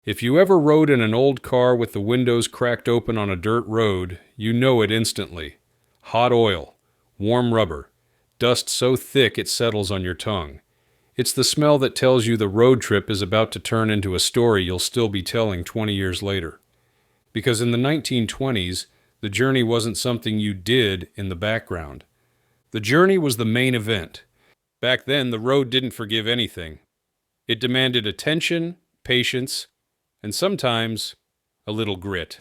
If you ever rode in an old car with the windows cracked open on a dirt road, you know it instantly. Hot oil, warm rubber, dust so thick it settles on your tongue. It's the smell that tells you the road trip is about to turn into a story you'll still be telling 20 years later. Because in the 1920s, the journey wasn't something you did in the background. The journey was the main event. Back then, the road didn't forgive anything. It demanded attention, patience, and sometimes a little grit.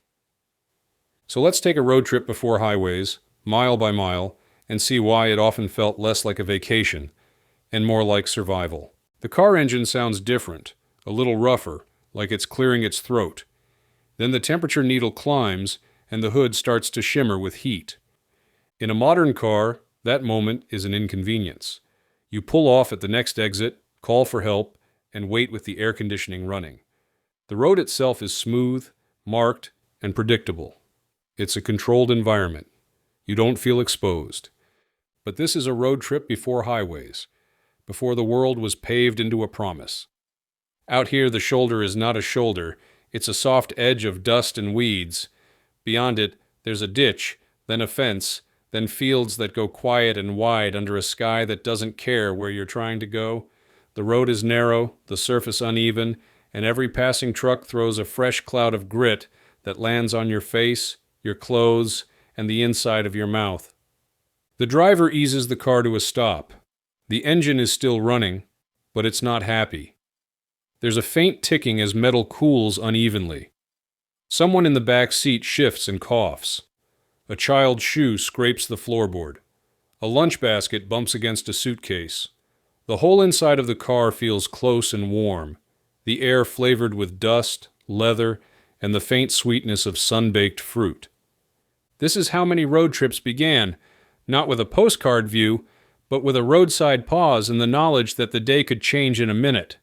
So let's take a road trip before highways, mile by mile, and see why it often felt less like a vacation and more like survival. The car engine sounds different, a little rougher, like it's clearing its throat. Then the temperature needle climbs and the hood starts to shimmer with heat. In a modern car, that moment is an inconvenience. You pull off at the next exit, call for help, and wait with the air conditioning running. The road itself is smooth, marked, and predictable. It's a controlled environment. You don't feel exposed. But this is a road trip before highways, before the world was paved into a promise. Out here, the shoulder is not a shoulder. It's a soft edge of dust and weeds. Beyond it, there's a ditch, then a fence, then fields that go quiet and wide under a sky that doesn't care where you're trying to go. The road is narrow, the surface uneven, and every passing truck throws a fresh cloud of grit that lands on your face, your clothes, and the inside of your mouth. The driver eases the car to a stop. The engine is still running, but it's not happy. There's a faint ticking as metal cools unevenly. Someone in the back seat shifts and coughs. A child's shoe scrapes the floorboard. A lunch basket bumps against a suitcase. The whole inside of the car feels close and warm, the air flavored with dust, leather, and the faint sweetness of sun-baked fruit. This is how many road trips began, not with a postcard view, but with a roadside pause and the knowledge that the day could change in a minute.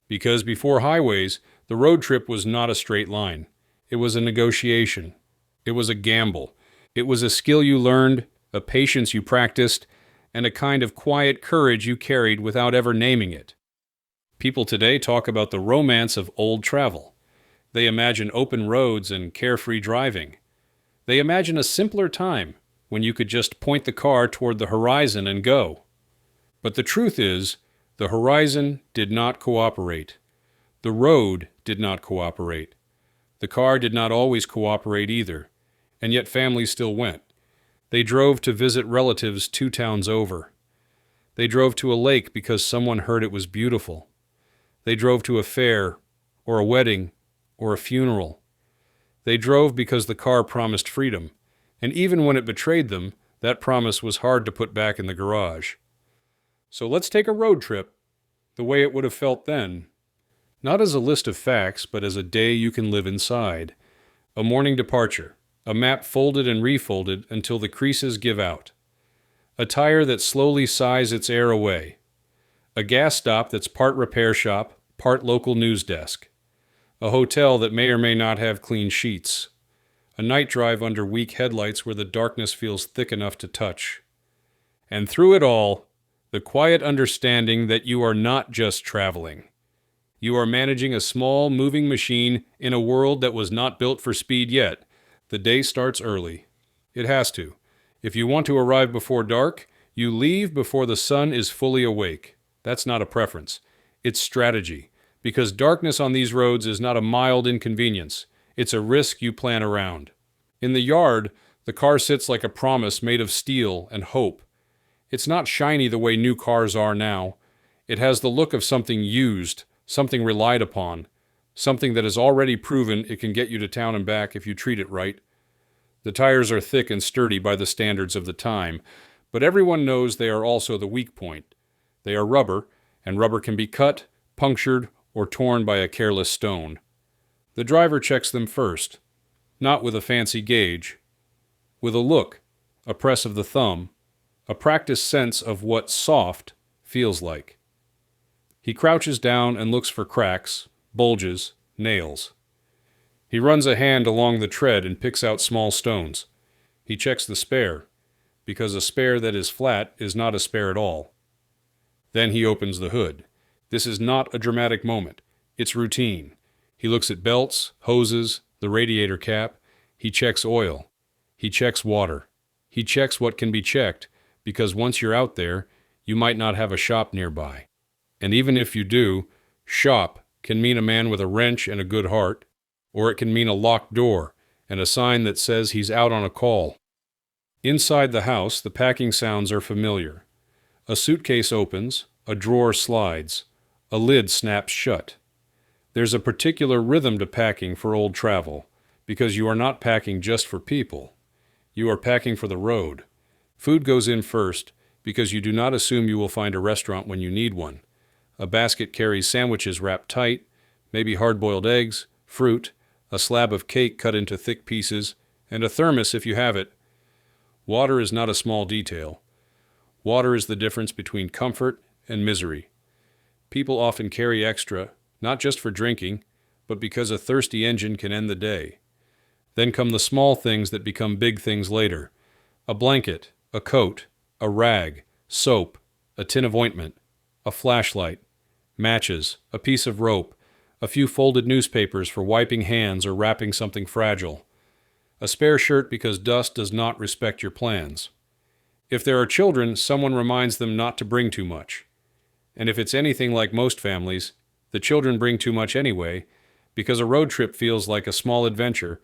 Because before highways, the road trip was not a straight line. It was a negotiation. It was a gamble. It was a skill you learned, a patience you practiced, and a kind of quiet courage you carried without ever naming it. People today talk about the romance of old travel. They imagine open roads and carefree driving. They imagine a simpler time when you could just point the car toward the horizon and go. But the truth is, the horizon did not cooperate. The road did not cooperate. The car did not always cooperate either, and yet families still went. They drove to visit relatives 2 towns over. They drove to a lake because someone heard it was beautiful. They drove to a fair, or a wedding, or a funeral. They drove because the car promised freedom, and even when it betrayed them, that promise was hard to put back in the garage. So let's take a road trip, the way it would have felt then. Not as a list of facts, but as a day you can live inside. A morning departure, a map folded and refolded until the creases give out. A tire that slowly sighs its air away. A gas stop that's part repair shop, part local news desk. A hotel that may or may not have clean sheets. A night drive under weak headlights where the darkness feels thick enough to touch. And through it all, the quiet understanding that you are not just traveling. You are managing a small, moving machine in a world that was not built for speed yet. The day starts early. It has to. If you want to arrive before dark, you leave before the sun is fully awake. That's not a preference. It's strategy. Because darkness on these roads is not a mild inconvenience. It's a risk you plan around. In the yard, the car sits like a promise made of steel and hope. It's not shiny the way new cars are now. It has the look of something used, something relied upon, something that has already proven it can get you to town and back if you treat it right. The tires are thick and sturdy by the standards of the time, but everyone knows they are also the weak point. They are rubber, and rubber can be cut, punctured, or torn by a careless stone. The driver checks them first, not with a fancy gauge, with a look, a press of the thumb, a practiced sense of what soft feels like. He crouches down and looks for cracks, bulges, nails. He runs a hand along the tread and picks out small stones. He checks the spare, because a spare that is flat is not a spare at all. Then he opens the hood. This is not a dramatic moment. It's routine. He looks at belts, hoses, the radiator cap. He checks oil. He checks water. He checks what can be checked, because once you're out there, you might not have a shop nearby. And even if you do, shop can mean a man with a wrench and a good heart, or it can mean a locked door and a sign that says he's out on a call. Inside the house, the packing sounds are familiar. A suitcase opens, a drawer slides, a lid snaps shut. There's a particular rhythm to packing for old travel, because you are not packing just for people. You are packing for the road. Food goes in first, because you do not assume you will find a restaurant when you need one. A basket carries sandwiches wrapped tight, maybe hard-boiled eggs, fruit, a slab of cake cut into thick pieces, and a thermos if you have it. Water is not a small detail. Water is the difference between comfort and misery. People often carry extra, not just for drinking, but because a thirsty engine can end the day. Then come the small things that become big things later. A blanket, a coat, a rag, soap, a tin of ointment, a flashlight, matches, a piece of rope, a few folded newspapers for wiping hands or wrapping something fragile, a spare shirt because dust does not respect your plans. If there are children, someone reminds them not to bring too much. And if it's anything like most families, the children bring too much anyway, because a road trip feels like a small adventure,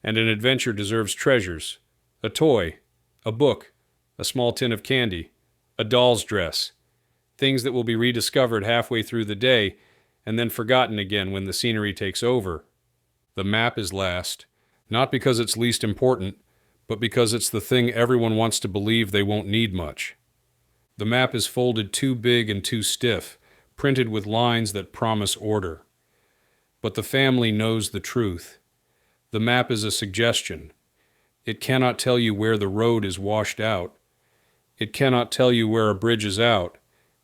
and an adventure deserves treasures. A toy, a book, a small tin of candy, a doll's dress. Things that will be rediscovered halfway through the day, and then forgotten again when the scenery takes over. The map is last, not because it's least important, but because it's the thing everyone wants to believe they won't need much. The map is folded too big and too stiff, printed with lines that promise order. But the family knows the truth. The map is a suggestion. It cannot tell you where the road is washed out. It cannot tell you where a bridge is out.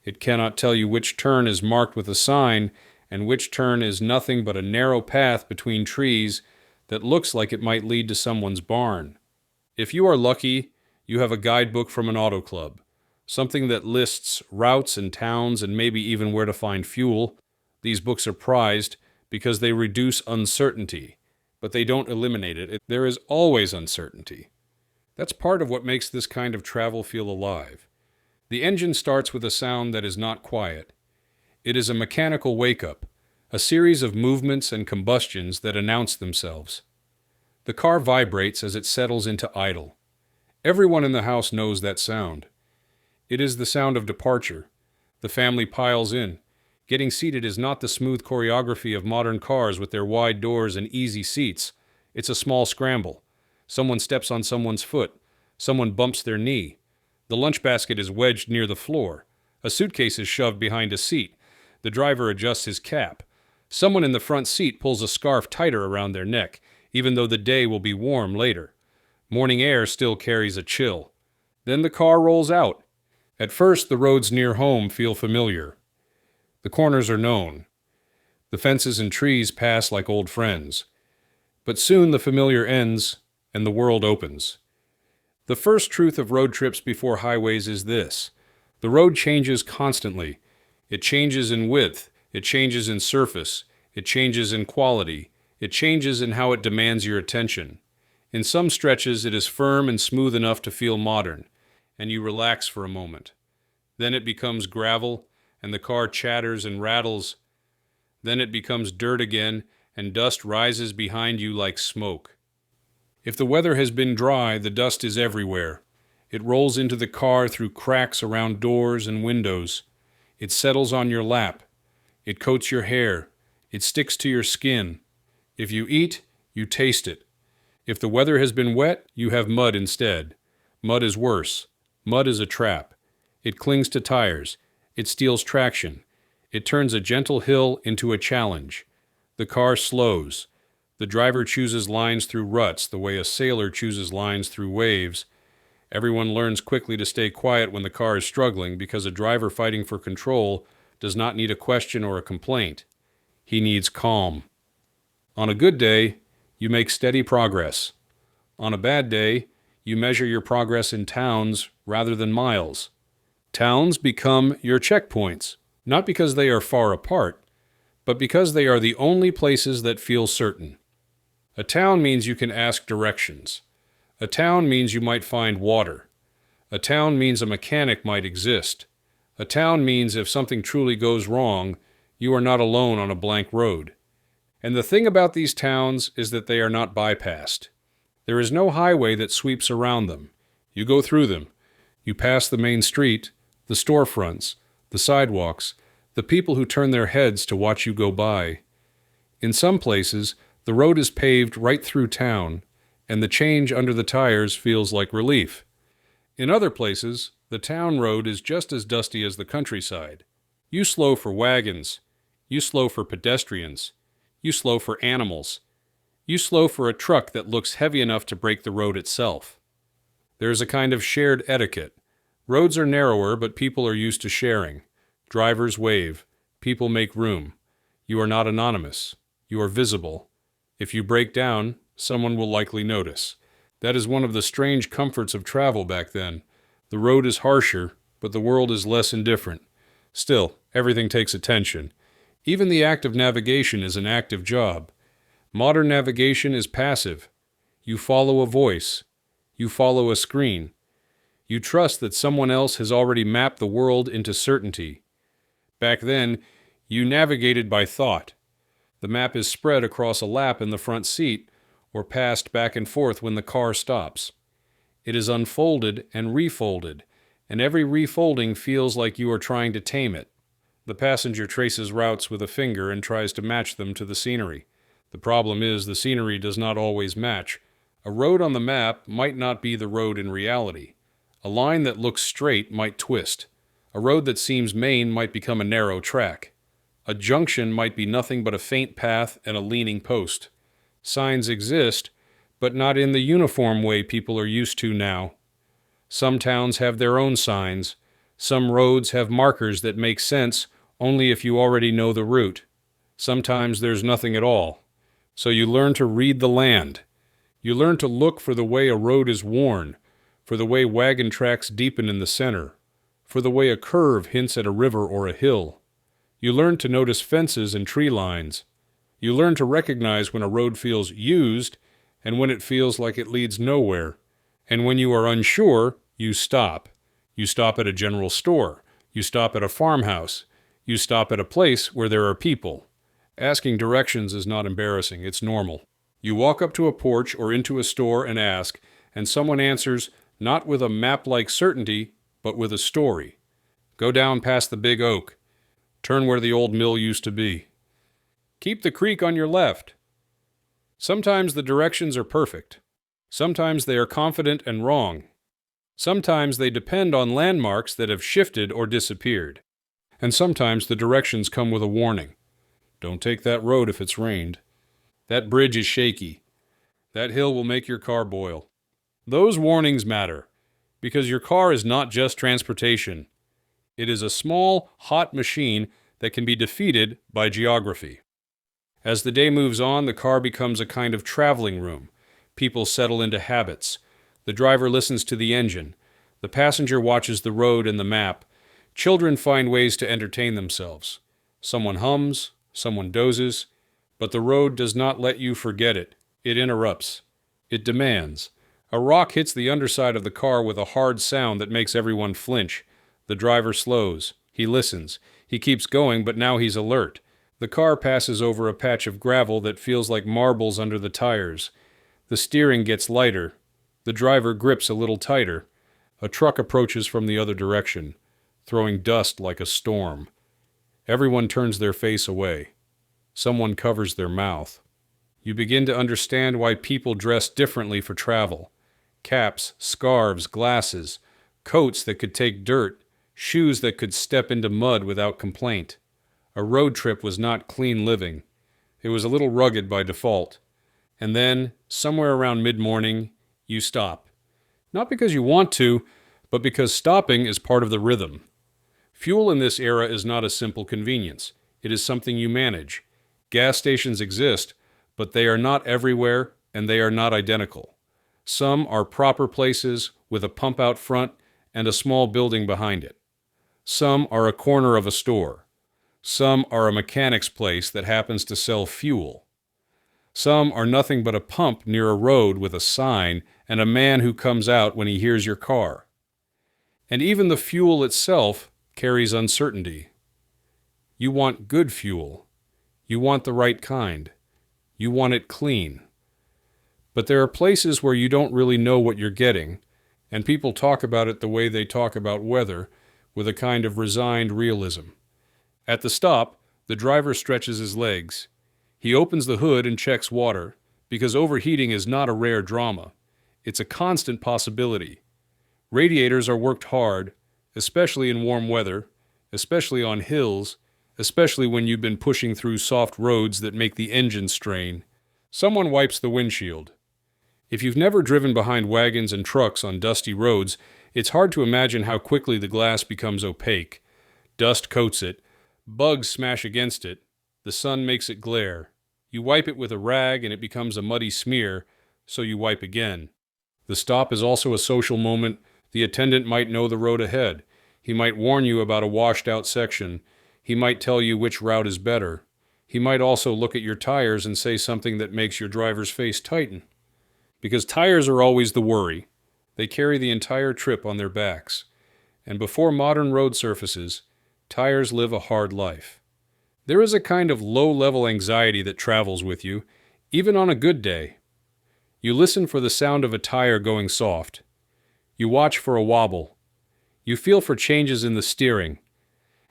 It cannot tell you which turn is marked with a sign and which turn is nothing but a narrow path between trees that looks like it might lead to someone's barn. If you are lucky, you have a guidebook from an auto club, something that lists routes and towns and maybe even where to find fuel. These books are prized because they reduce uncertainty, but they don't eliminate it. There is always uncertainty. That's part of what makes this kind of travel feel alive. The engine starts with a sound that is not quiet. It is a mechanical wake-up, a series of movements and combustions that announce themselves. The car vibrates as it settles into idle. Everyone in the house knows that sound. It is the sound of departure. The family piles in. Getting seated is not the smooth choreography of modern cars with their wide doors and easy seats. It's a small scramble. Someone steps on someone's foot. Someone bumps their knee. The lunch basket is wedged near the floor. A suitcase is shoved behind a seat. The driver adjusts his cap. Someone in the front seat pulls a scarf tighter around their neck, even though the day will be warm later. Morning air still carries a chill. Then the car rolls out. At first, the roads near home feel familiar. The corners are known. The fences and trees pass like old friends. But soon the familiar ends, and the world opens. The first truth of road trips before highways is this: the road changes constantly. It changes in width, it changes in surface, it changes in quality, it changes in how it demands your attention. In some stretches it is firm and smooth enough to feel modern, and you relax for a moment. Then it becomes gravel, and the car chatters and rattles. Then it becomes dirt again, and dust rises behind you like smoke. If the weather has been dry, the dust is everywhere. It rolls into the car through cracks around doors and windows. It settles on your lap. It coats your hair. It sticks to your skin. If you eat, you taste it. If the weather has been wet, you have mud instead. Mud is worse. Mud is a trap. It clings to tires. It steals traction. It turns a gentle hill into a challenge. The car slows. The driver chooses lines through ruts the way a sailor chooses lines through waves. Everyone learns quickly to stay quiet when the car is struggling, because a driver fighting for control does not need a question or a complaint. He needs calm. On a good day, you make steady progress. On a bad day, you measure your progress in towns rather than miles. Towns become your checkpoints, not because they are far apart, but because they are the only places that feel certain. A town means you can ask directions. A town means you might find water. A town means a mechanic might exist. A town means if something truly goes wrong, you are not alone on a blank road. And the thing about these towns is that they are not bypassed. There is no highway that sweeps around them. You go through them. You pass the main street, the storefronts, the sidewalks, the people who turn their heads to watch you go by. In some places, the road is paved right through town, and the change under the tires feels like relief. In other places, the town road is just as dusty as the countryside. You slow for wagons. You slow for pedestrians. You slow for animals. You slow for a truck that looks heavy enough to break the road itself. There is a kind of shared etiquette. Roads are narrower, but people are used to sharing. Drivers wave. People make room. You are not anonymous. You are visible. If you break down, someone will likely notice. That is one of the strange comforts of travel back then. The road is harsher, but the world is less indifferent. Still, everything takes attention. Even the act of navigation is an active job. Modern navigation is passive. You follow a voice. You follow a screen. You trust that someone else has already mapped the world into certainty. Back then, you navigated by thought. The map is spread across a lap in the front seat, or passed back and forth when the car stops. It is unfolded and refolded, and every refolding feels like you are trying to tame it. The passenger traces routes with a finger and tries to match them to the scenery. The problem is the scenery does not always match. A road on the map might not be the road in reality. A line that looks straight might twist. A road that seems main might become a narrow track. A junction might be nothing but a faint path and a leaning post. Signs exist, but not in the uniform way people are used to now. Some towns have their own signs. Some roads have markers that make sense only if you already know the route. Sometimes there's nothing at all. So you learn to read the land. You learn to look for the way a road is worn, for the way wagon tracks deepen in the center, for the way a curve hints at a river or a hill. You learn to notice fences and tree lines. You learn to recognize when a road feels used and when it feels like it leads nowhere. And when you are unsure, you stop. You stop at a general store. You stop at a farmhouse. You stop at a place where there are people. Asking directions is not embarrassing, it's normal. You walk up to a porch or into a store and ask, and someone answers not with a map-like certainty, but with a story. Go down past the big oak. Turn where the old mill used to be. Keep the creek on your left. Sometimes the directions are perfect. Sometimes they are confident and wrong. Sometimes they depend on landmarks that have shifted or disappeared. And sometimes the directions come with a warning. Don't take that road if it's rained. That bridge is shaky. That hill will make your car boil. Those warnings matter, because your car is not just transportation. It is a small, hot machine that can be defeated by geography. As the day moves on, the car becomes a kind of traveling room. People settle into habits. The driver listens to the engine. The passenger watches the road and the map. Children find ways to entertain themselves. Someone hums, someone dozes, but the road does not let you forget it. It interrupts. It demands. A rock hits the underside of the car with a hard sound that makes everyone flinch. The driver slows. He listens. He keeps going, but now he's alert. The car passes over a patch of gravel that feels like marbles under the tires. The steering gets lighter. The driver grips a little tighter. A truck approaches from the other direction, throwing dust like a storm. Everyone turns their face away. Someone covers their mouth. You begin to understand why people dress differently for travel. Caps, scarves, glasses, coats that could take dirt, shoes that could step into mud without complaint. A road trip was not clean living. It was a little rugged by default. And then, somewhere around mid-morning, you stop. Not because you want to, but because stopping is part of the rhythm. Fuel in this era is not a simple convenience. It is something you manage. Gas stations exist, but they are not everywhere, and they are not identical. Some are proper places with a pump out front and a small building behind it. Some are a corner of a store. Some are a mechanic's place that happens to sell fuel. Some are nothing but a pump near a road with a sign and a man who comes out when he hears your car. And even the fuel itself carries uncertainty. You want good fuel. You want the right kind. You want it clean. But there are places where you don't really know what you're getting, and people talk about it the way they talk about weather, with a kind of resigned realism. At the stop, the driver stretches his legs. He opens the hood and checks water, because overheating is not a rare drama. It's a constant possibility. Radiators are worked hard, especially in warm weather, especially on hills, especially when you've been pushing through soft roads that make the engine strain. Someone wipes the windshield. If you've never driven behind wagons and trucks on dusty roads, it's hard to imagine how quickly the glass becomes opaque. Dust coats it, bugs smash against it, the sun makes it glare. You wipe it with a rag and it becomes a muddy smear, so you wipe again. The stop is also a social moment. The attendant might know the road ahead. He might warn you about a washed-out section. He might tell you which route is better. He might also look at your tires and say something that makes your driver's face tighten. Because tires are always the worry. They carry the entire trip on their backs. And before modern road surfaces, tires live a hard life. There is a kind of low-level anxiety that travels with you, even on a good day. You listen for the sound of a tire going soft. You watch for a wobble. You feel for changes in the steering.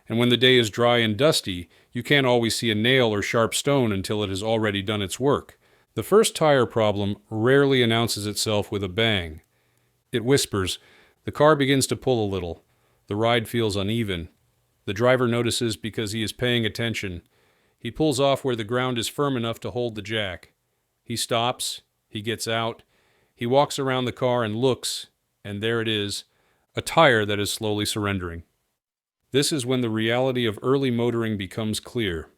And when the day is dry and dusty, you can't always see a nail or sharp stone until it has already done its work. The first tire problem rarely announces itself with a bang. It whispers. The car begins to pull a little. The ride feels uneven. The driver notices because he is paying attention. He pulls off where the ground is firm enough to hold the jack. He stops. He gets out. He walks around the car and looks, and there it is, a tire that is slowly surrendering. This is when the reality of early motoring becomes clear.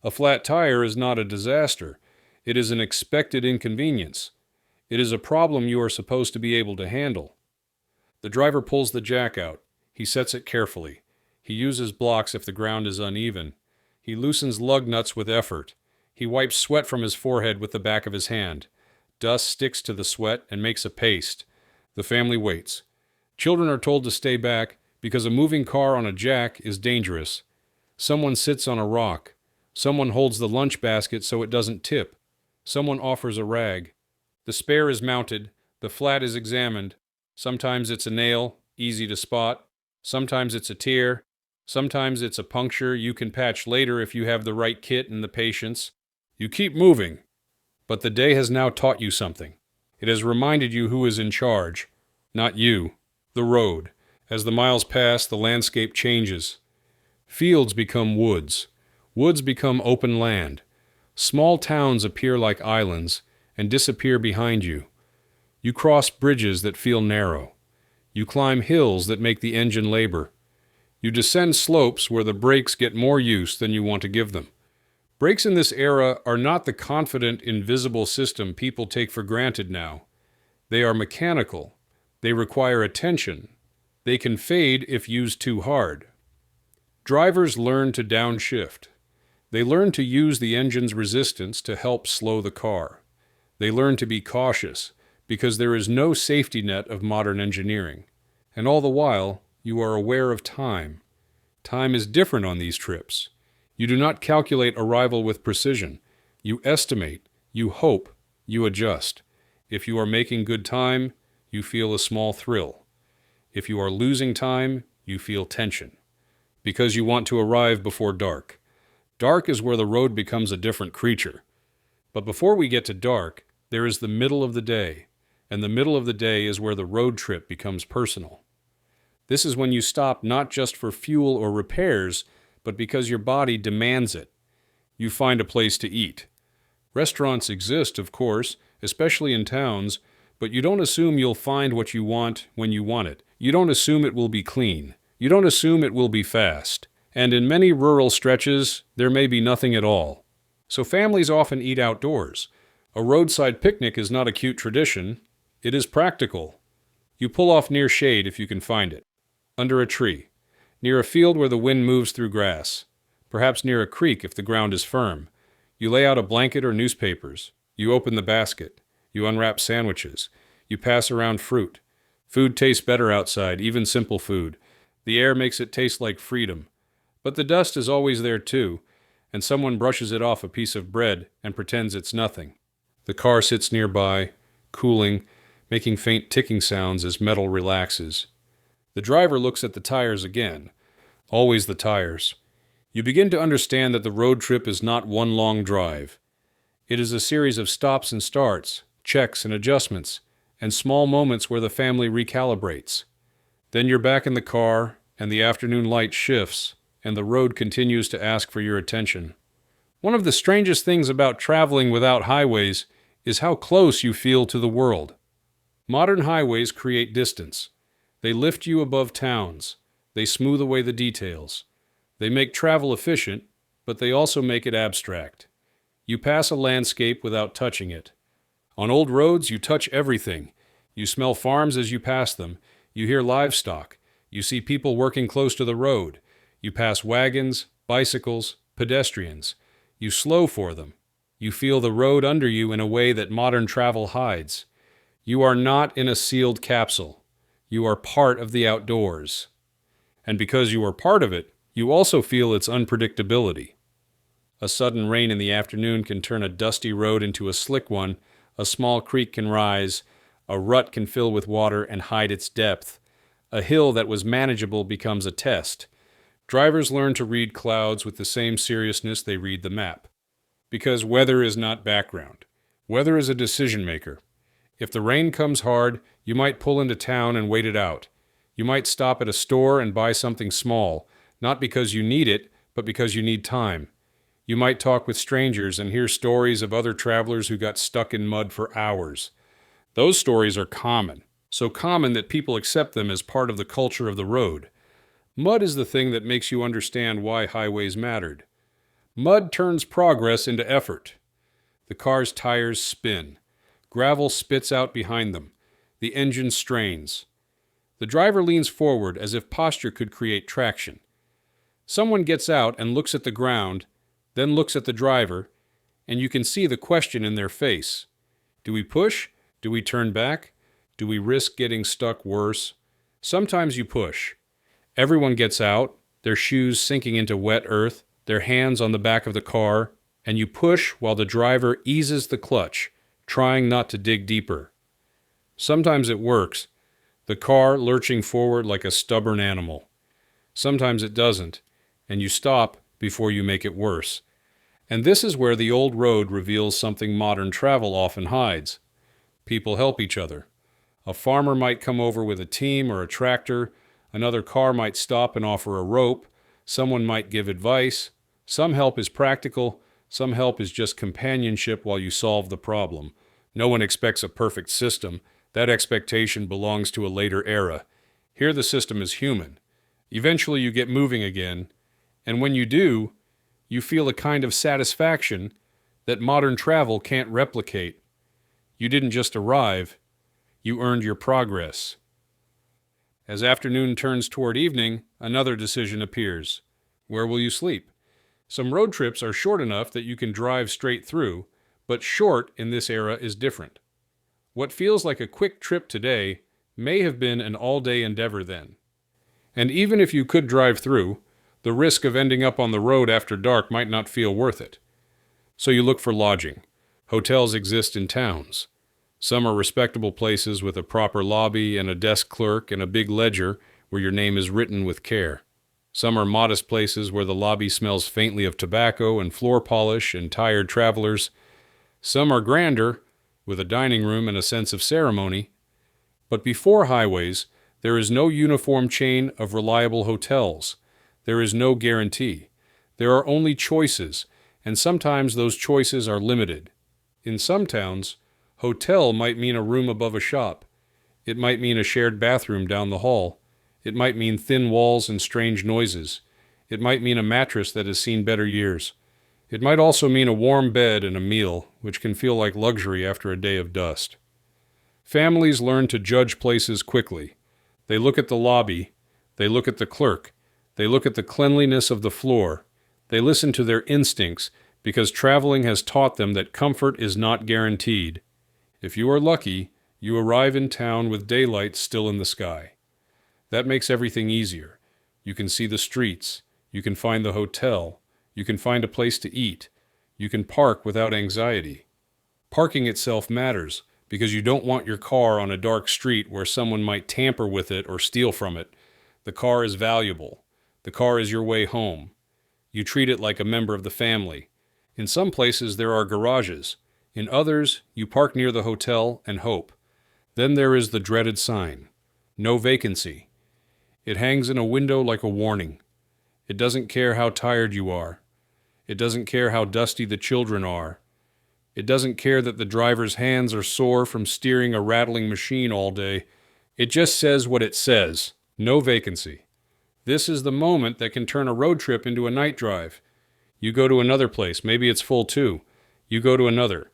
A flat tire is not a disaster. It is an expected inconvenience. It is a problem you are supposed to be able to handle. The driver pulls the jack out. He sets it carefully. He uses blocks if the ground is uneven. He loosens lug nuts with effort. He wipes sweat from his forehead with the back of his hand. Dust sticks to the sweat and makes a paste. The family waits. Children are told to stay back because a moving car on a jack is dangerous. Someone sits on a rock. Someone holds the lunch basket so it doesn't tip. Someone offers a rag. The spare is mounted. The flat is examined. Sometimes it's a nail, easy to spot. Sometimes it's a tear. Sometimes it's a puncture you can patch later if you have the right kit and the patience. You keep moving. But the day has now taught you something. It has reminded you who is in charge. Not you. The road. As the miles pass, the landscape changes. Fields become woods. Woods become open land. Small towns appear like islands and disappear behind you. You cross bridges that feel narrow. You climb hills that make the engine labor. You descend slopes where the brakes get more use than you want to give them. Brakes in this era are not the confident, invisible system people take for granted now. They are mechanical. They require attention. They can fade if used too hard. Drivers learn to downshift. They learn to use the engine's resistance to help slow the car. They learn to be cautious, because there is no safety net of modern engineering. And all the while, you are aware of time. Time is different on these trips. You do not calculate arrival with precision. You estimate, you hope, you adjust. If you are making good time, you feel a small thrill. If you are losing time, you feel tension. Because you want to arrive before dark. Dark is where the road becomes a different creature. But before we get to dark, there is the middle of the day, and the middle of the day is where the road trip becomes personal. This is when you stop not just for fuel or repairs, but because your body demands it. You find a place to eat. Restaurants exist, of course, especially in towns, but you don't assume you'll find what you want when you want it. You don't assume it will be clean. You don't assume it will be fast. And in many rural stretches, there may be nothing at all. So families often eat outdoors. A roadside picnic is not a cute tradition. It is practical. You pull off near shade if you can find it. Under a tree. Near a field where the wind moves through grass. perhaps near a creek if the ground is firm. You lay out a blanket or newspapers. You open the basket. You unwrap sandwiches. You pass around fruit. Food tastes better outside, even simple food. The air makes it taste like freedom. But the dust is always there too, and someone brushes it off a piece of bread and pretends it's nothing. The car sits nearby, cooling, making faint ticking sounds as metal relaxes. The driver looks at the tires again. Always the tires. You begin to understand that the road trip is not one long drive. It is a series of stops and starts, checks and adjustments, and small moments where the family recalibrates. Then you're back in the car, and the afternoon light shifts, and the road continues to ask for your attention. One of the strangest things about traveling without highways is how close you feel to the world. Modern highways create distance. They lift you above towns. They smooth away the details. They make travel efficient, but they also make it abstract. You pass a landscape without touching it. On old roads, you touch everything. You smell farms as you pass them. You hear livestock. You see people working close to the road. You pass wagons, bicycles, pedestrians. You slow for them. You feel the road under you in a way that modern travel hides. You are not in a sealed capsule. You are part of the outdoors. And because you are part of it, you also feel its unpredictability. A sudden rain in the afternoon can turn a dusty road into a slick one. A small creek can rise. A rut can fill with water and hide its depth. A hill that was manageable becomes a test. Drivers learn to read clouds with the same seriousness they read the map. Because weather is not background. Weather is a decision maker. If the rain comes hard, you might pull into town and wait it out. You might stop at a store and buy something small, not because you need it, but because you need time. You might talk with strangers and hear stories of other travelers who got stuck in mud for hours. Those stories are common, so common that people accept them as part of the culture of the road. Mud is the thing that makes you understand why highways mattered. Mud turns progress into effort. The car's tires spin. Gravel spits out behind them. The engine strains. The driver leans forward as if posture could create traction. Someone gets out and looks at the ground, then looks at the driver, and you can see the question in their face. Do we push? Do we turn back? Do we risk getting stuck worse? Sometimes you push. Everyone gets out, their shoes sinking into wet earth, their hands on the back of the car, and you push while the driver eases the clutch, trying not to dig deeper. Sometimes it works, the car lurching forward like a stubborn animal. Sometimes it doesn't, and you stop before you make it worse. And this is where the old road reveals something modern travel often hides. People help each other. A farmer might come over with a team or a tractor. Another car might stop and offer a rope. Someone might give advice. Some help is practical. Some help is just companionship while you solve the problem. No one expects a perfect system. That expectation belongs to a later era. Here the system is human. Eventually you get moving again, and when you do, you feel a kind of satisfaction that modern travel can't replicate. You didn't just arrive, you earned your progress. As afternoon turns toward evening, another decision appears. Where will you sleep? Some road trips are short enough that you can drive straight through, but short in this era is different. What feels like a quick trip today may have been an all-day endeavor then. And even if you could drive through, the risk of ending up on the road after dark might not feel worth it. So you look for lodging. Hotels exist in towns. Some are respectable places with a proper lobby and a desk clerk and a big ledger where your name is written with care. Some are modest places where the lobby smells faintly of tobacco and floor polish and tired travelers. Some are grander, with a dining room and a sense of ceremony. But before highways, there is no uniform chain of reliable hotels. There is no guarantee. There are only choices, and sometimes those choices are limited. In some towns, hotel might mean a room above a shop. It might mean a shared bathroom down the hall. It might mean thin walls and strange noises. It might mean a mattress that has seen better years. It might also mean a warm bed and a meal, which can feel like luxury after a day of dust. Families learn to judge places quickly. They look at the lobby. They look at the clerk. They look at the cleanliness of the floor. They listen to their instincts because traveling has taught them that comfort is not guaranteed. If you are lucky, you arrive in town with daylight still in the sky. That makes everything easier. You can see the streets. You can find the hotel. You can find a place to eat. You can park without anxiety. Parking itself matters because you don't want your car on a dark street where someone might tamper with it or steal from it. The car is valuable. The car is your way home. You treat it like a member of the family. In some places there are garages. In others, you park near the hotel and hope. Then there is the dreaded sign. No vacancy. It hangs in a window like a warning. It doesn't care how tired you are. It doesn't care how dusty the children are. It doesn't care that the driver's hands are sore from steering a rattling machine all day. It just says what it says. No vacancy. This is the moment that can turn a road trip into a night drive. You go to another place. Maybe it's full too. You go to another.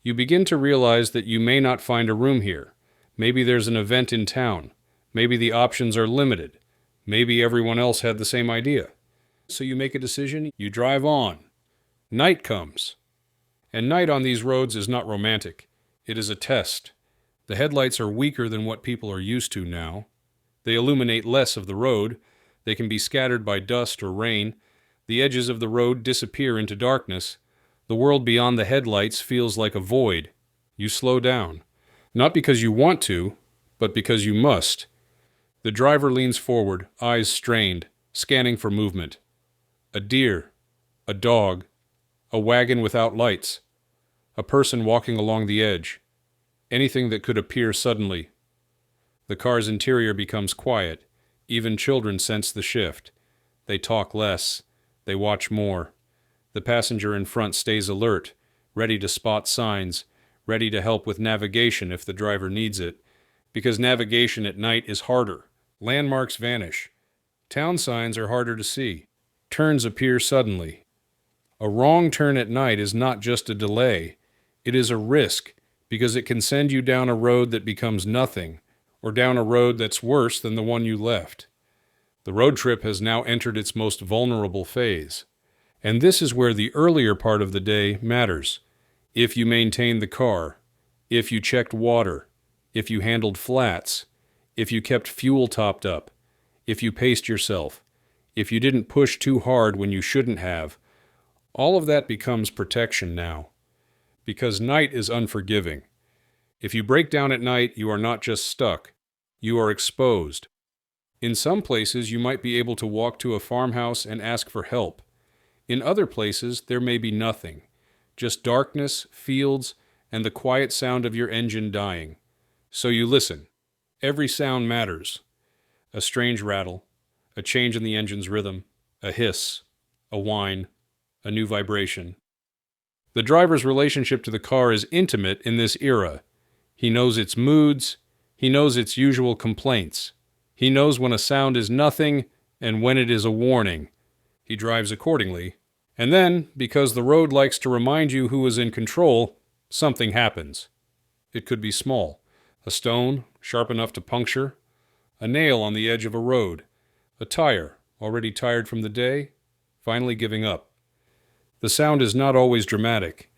You begin to realize that you may not find a room here. Maybe there's an event in town. Maybe the options are limited. Maybe everyone else had the same idea. So you make a decision, you drive on. Night comes. And night on these roads is not romantic. It is a test. The headlights are weaker than what people are used to now. They illuminate less of the road. They can be scattered by dust or rain. The edges of the road disappear into darkness. The world beyond the headlights feels like a void. You slow down. Not because you want to, but because you must. The driver leans forward, eyes strained, scanning for movement. A deer, a dog, a wagon without lights, a person walking along the edge, anything that could appear suddenly. The car's interior becomes quiet. Even children sense the shift. They talk less. They watch more. The passenger in front stays alert, ready to spot signs, ready to help with navigation if the driver needs it, because navigation at night is harder. Landmarks vanish. Town signs are harder to see. Turns appear suddenly. A wrong turn at night is not just a delay. It is a risk, because it can send you down a road that becomes nothing, or down a road that's worse than the one you left. The road trip has now entered its most vulnerable phase. And this is where the earlier part of the day matters. If you maintained the car, if you checked water, if you handled flats, if you kept fuel topped up, if you paced yourself, if you didn't push too hard when you shouldn't have, all of that becomes protection now. Because night is unforgiving. If you break down at night, you are not just stuck. You are exposed. In some places, you might be able to walk to a farmhouse and ask for help. In other places, there may be nothing. Just darkness, fields, and the quiet sound of your engine dying. So you listen. Every sound matters. A strange rattle, a change in the engine's rhythm, a hiss, a whine, a new vibration. The driver's relationship to the car is intimate in this era. He knows its moods. He knows its usual complaints. He knows when a sound is nothing and when it is a warning. He drives accordingly. And then, because the road likes to remind you who is in control, something happens. It could be small. A stone, sharp enough to puncture. A nail on the edge of a road. A tire, already tired from the day, finally giving up. The sound is not always dramatic.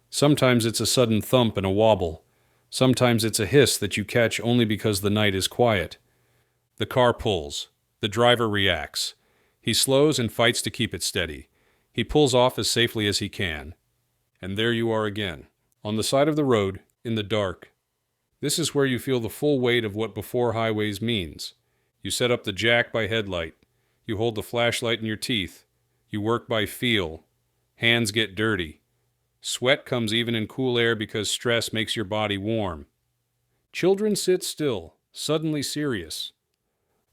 Sometimes it's a sudden thump and a wobble. Sometimes it's a hiss that you catch only because the night is quiet. The car pulls. The driver reacts. He slows and fights to keep it steady. He pulls off as safely as he can. And there you are again, on the side of the road, in the dark. This is where you feel the full weight of what before highways means. You set up the jack by headlight. You hold the flashlight in your teeth. You work by feel. Hands get dirty. Sweat comes even in cool air because stress makes your body warm. Children sit still, suddenly serious.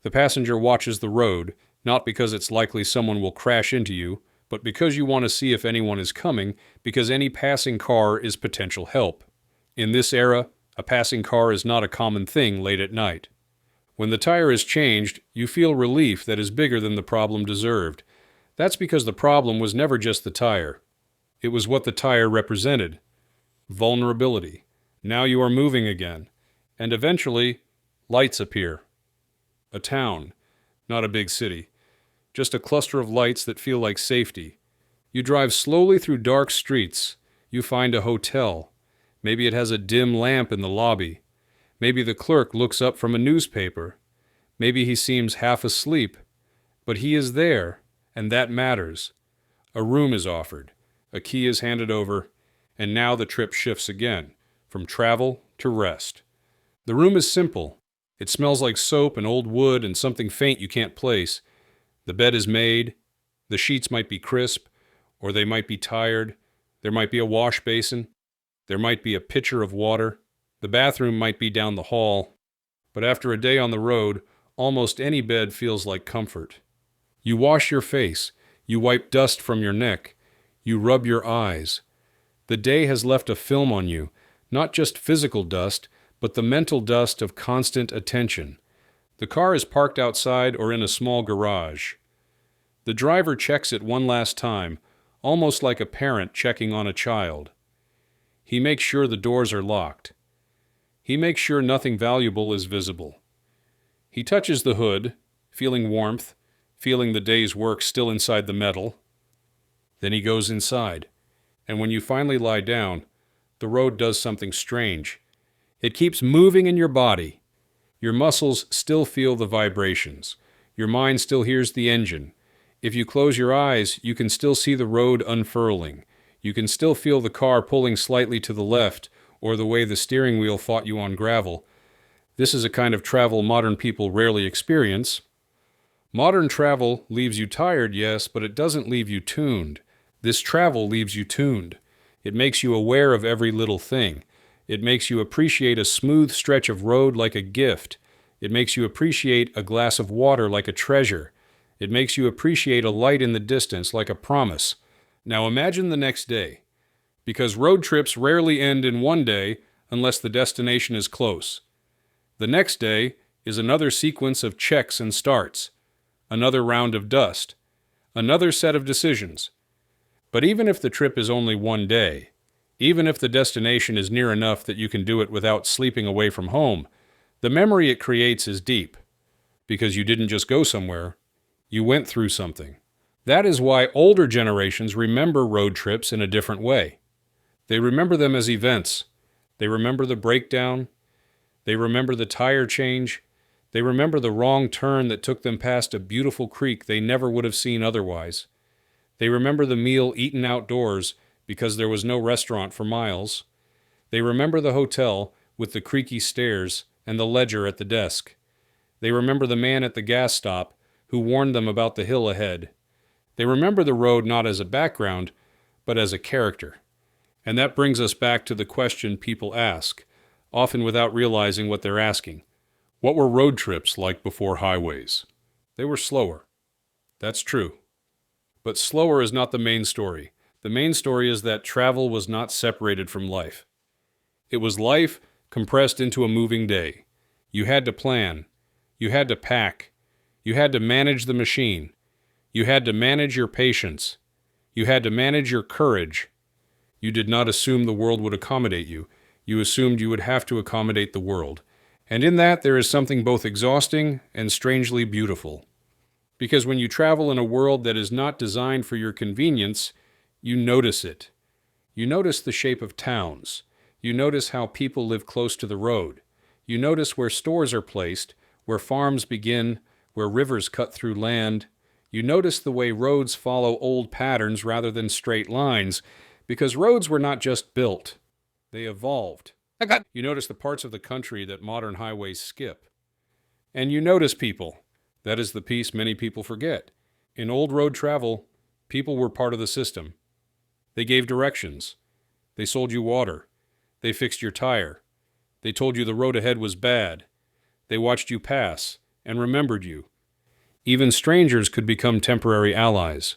The passenger watches the road, not because it's likely someone will crash into you, but because you want to see if anyone is coming, because any passing car is potential help. In this era, a passing car is not a common thing late at night. When the tire is changed, you feel relief that is bigger than the problem deserved. That's because the problem was never just the tire. It was what the tire represented. Vulnerability. Now you are moving again. And eventually, lights appear. A town, not a big city. Just a cluster of lights that feel like safety. You drive slowly through dark streets. You find a hotel. Maybe it has a dim lamp in the lobby. Maybe the clerk looks up from a newspaper. Maybe he seems half asleep. But he is there, and that matters. A room is offered. A key is handed over, and now the trip shifts again, from travel to rest. The room is simple. It smells like soap and old wood and something faint you can't place. The bed is made. The sheets might be crisp, or they might be tired. There might be a wash basin. There might be a pitcher of water. The bathroom might be down the hall. But after a day on the road, almost any bed feels like comfort. You wash your face. You wipe dust from your neck. You rub your eyes. The day has left a film on you, not just physical dust, but the mental dust of constant attention. The car is parked outside or in a small garage. The driver checks it one last time, almost like a parent checking on a child. He makes sure the doors are locked. He makes sure nothing valuable is visible. He touches the hood, feeling warmth, feeling the day's work still inside the metal. Then he goes inside, and when you finally lie down, the road does something strange. It keeps moving in your body. Your muscles still feel the vibrations. Your mind still hears the engine. If you close your eyes, you can still see the road unfurling. You can still feel the car pulling slightly to the left, or the way the steering wheel fought you on gravel. This is a kind of travel modern people rarely experience. Modern travel leaves you tired, yes, but it doesn't leave you tuned. This travel leaves you tuned. It makes you aware of every little thing. It makes you appreciate a smooth stretch of road like a gift. It makes you appreciate a glass of water like a treasure. It makes you appreciate a light in the distance like a promise. Now imagine the next day. Because road trips rarely end in one day unless the destination is close. The next day is another sequence of checks and starts. Another round of dust. Another set of decisions. But even if the trip is only one day, even if the destination is near enough that you can do it without sleeping away from home, the memory it creates is deep. Because you didn't just go somewhere, you went through something. That is why older generations remember road trips in a different way. They remember them as events. They remember the breakdown. They remember the tire change. They remember the wrong turn that took them past a beautiful creek they never would have seen otherwise. They remember the meal eaten outdoors because there was no restaurant for miles. They remember the hotel with the creaky stairs and the ledger at the desk. They remember the man at the gas stop who warned them about the hill ahead. They remember the road not as a background, but as a character. And that brings us back to the question people ask, often without realizing what they're asking. What were road trips like before highways? They were slower. That's true. But slower is not the main story. The main story is that travel was not separated from life. It was life compressed into a moving day. You had to plan. You had to pack. You had to manage the machine. You had to manage your patience. You had to manage your courage. You did not assume the world would accommodate you. You assumed you would have to accommodate the world. And in that there is something both exhausting and strangely beautiful. Because when you travel in a world that is not designed for your convenience, you notice it. You notice the shape of towns. You notice how people live close to the road. You notice where stores are placed, where farms begin, where rivers cut through land. You notice the way roads follow old patterns rather than straight lines, because roads were not just built. They evolved. You notice the parts of the country that modern highways skip. And you notice people. That is the piece many people forget. In old road travel, people were part of the system. They gave directions. They sold you water. They fixed your tire. They told you the road ahead was bad. They watched you pass and remembered you. Even strangers could become temporary allies.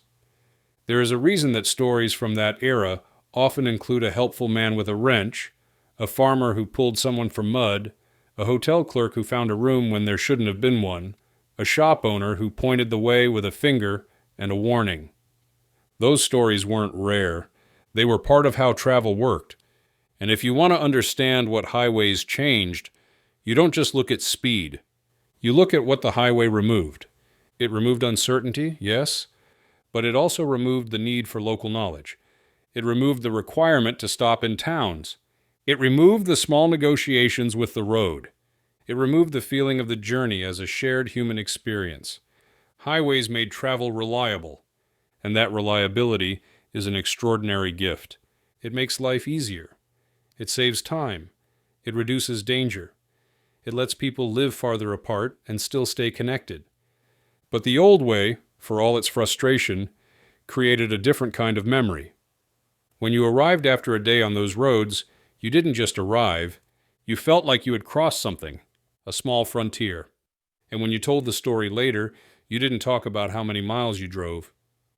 There is a reason that stories from that era often include a helpful man with a wrench, a farmer who pulled someone from mud, a hotel clerk who found a room when there shouldn't have been one, a shop owner who pointed the way with a finger and a warning. Those stories weren't rare. They were part of how travel worked. And if you want to understand what highways changed, you don't just look at speed. You look at what the highway removed. It removed uncertainty, yes, But it also removed the need for local knowledge. It removed the requirement to stop in towns. It removed the small negotiations with the road. It removed the feeling of the journey as a shared human experience. Highways made travel reliable, and that reliability is an extraordinary gift. It makes life easier. It saves time. It reduces danger. It lets people live farther apart and still stay connected. But the old way, for all its frustration, created a different kind of memory. When you arrived after a day on those roads, you didn't just arrive. You felt like you had crossed something, a small frontier. And when you told the story later, you didn't talk about how many miles you drove.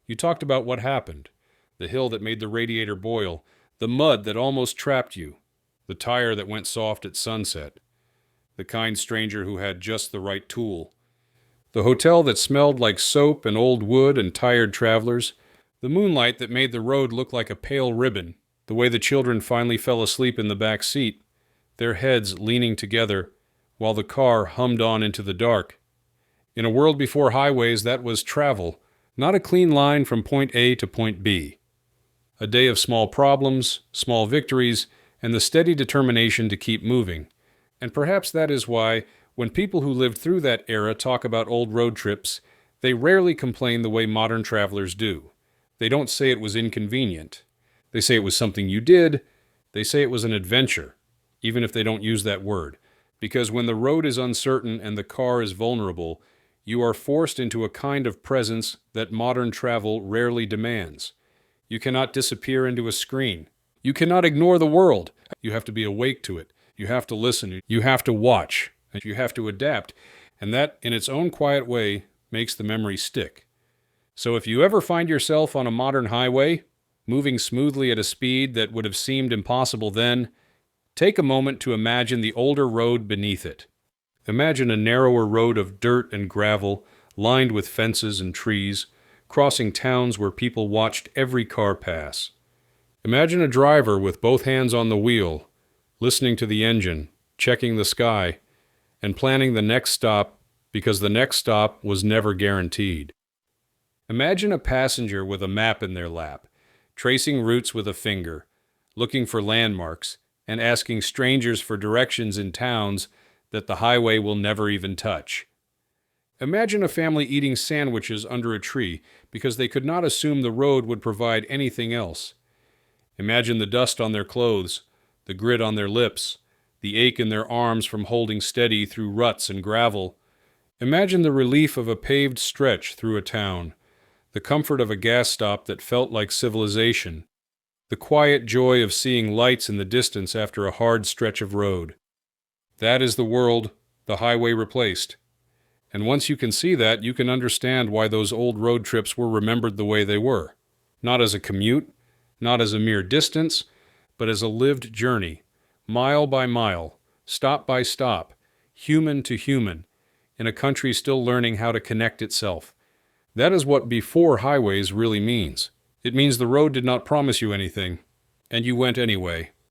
You talked about what happened, the hill that made the radiator boil, the mud that almost trapped you, the tire that went soft at sunset, the kind stranger who had just the right tool, the hotel that smelled like soap and old wood and tired travelers, the moonlight that made the road look like a pale ribbon, the way the children finally fell asleep in the back seat, their heads leaning together while the car hummed on into the dark. In a world before highways, that was travel, not a clean line from point A to point B. A day of small problems, small victories, and the steady determination to keep moving. And perhaps that is why, when people who lived through that era talk about old road trips, they rarely complain the way modern travelers do. They don't say it was inconvenient. They say it was something you did. They say it was an adventure, even if they don't use that word. Because when the road is uncertain and the car is vulnerable, you are forced into a kind of presence that modern travel rarely demands. You cannot disappear into a screen. You cannot ignore the world. You have to be awake to it. You have to listen. You have to watch. You have to adapt. And that, in its own quiet way, makes the memory stick. So if you ever find yourself on a modern highway, moving smoothly at a speed that would have seemed impossible then, take a moment to imagine the older road beneath it. Imagine a narrower road of dirt and gravel, lined with fences and trees, crossing towns where people watched every car pass. Imagine a driver with both hands on the wheel, listening to the engine, checking the sky, and planning the next stop because the next stop was never guaranteed. Imagine a passenger with a map in their lap, tracing routes with a finger, looking for landmarks, and asking strangers for directions in towns that the highway will never even touch. Imagine a family eating sandwiches under a tree because they could not assume the road would provide anything else. Imagine the dust on their clothes, the grit on their lips, the ache in their arms from holding steady through ruts and gravel. Imagine the relief of a paved stretch through a town, the comfort of a gas stop that felt like civilization, the quiet joy of seeing lights in the distance after a hard stretch of road. That is the world the highway replaced. And once you can see that, you can understand why those old road trips were remembered the way they were. Not as a commute, not as a mere distance, but as a lived journey, mile by mile, stop by stop, human to human, in a country still learning how to connect itself. That is what before highways really means. It means the road did not promise you anything, and you went anyway.